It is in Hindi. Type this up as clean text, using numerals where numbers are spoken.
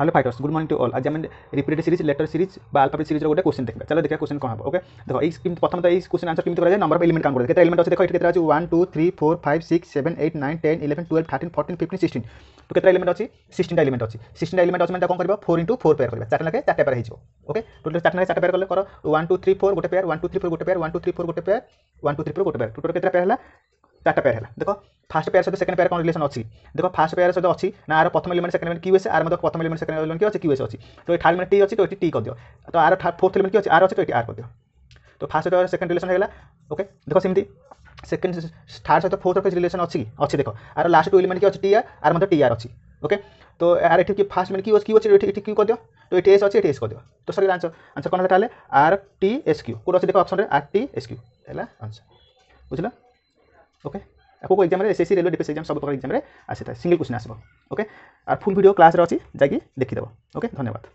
Hello fighters good morning to all. आज आम repeated series letter series alphabet series गोटे क्वेश्चन देखा। चलो देखा क्वेश्चन कौन हम। ओके देखो ये प्रथम तो ये क्वेश्चन आंसर केମିତି कराए नंबर ऑफ एलिमेंट काउंट करते एलिमेंट अच्छे देखो ये अच्छे 1 2 3 4 5 6 7 8 9 10 11 12 13 14 15 16 तो केते एलिमेंट अच्छी 16 एलिमेंट अच्छी 16 एलिमेंट अच्छी माने कौन करबो 4 into 4 पेयर करबा चारटा लगे चारटा पेयर हो। ओके टोटल चारटा लगे चारटा पेयर करले कर 1 2 3 4 गोटे पेयर 1 2 3 4 गोटे पेयर 1 2 3 4 गोटे पेयर 1 2 3 4 गोटे पेयर टोटल केते पेयर हला चारटा पेयर है। देखो फास्ट पेयर सहित सेकंड पेयर कौन रिलेशन अच्छी देखो फास्ट पेयर सहित अच्छी ना आर प्रथम एलिमेंट सेकंड एलिमेंट क्यूएस आर प्रथम एलिमेंट सेकंड एलिमेंट की अच्छी क्यूएस अच्छी तो थर्ड एलिमेंट टी अच्छी तो टी कर दियो तो आर फोर्थ एलिमेंट की अच्छी आर अच्छी तो आर कर दियो तो फास्ट और सेकंड रिलेशन है। ओके देखो सेमती सेकंड थर्ड सहित फोर्थ रिलेशन अच्छी अच्छी देखो आर लास्ट टू एलिमेंट की अच्छी टी आर मतलब टी आर अच्छी। ओके तो आर एठी फास्ट एलिमेंट क्यू अच्छी एठी क्यू कर दियो तो ये एस अच्छी एस कर दियो तो सर आंसर आंसर कौन है R T S Q code अच्छी देखो option R T S Q है आंसर बुझल। ओके आपको exam SSC railway defence exam सब प्रकार एग्जाम आसी था सिंगल क्वेश्चन आसो। ओके और फुल वीडियो क्लास अच्छी जाकि देखिदेव। ओके धन्यवाद।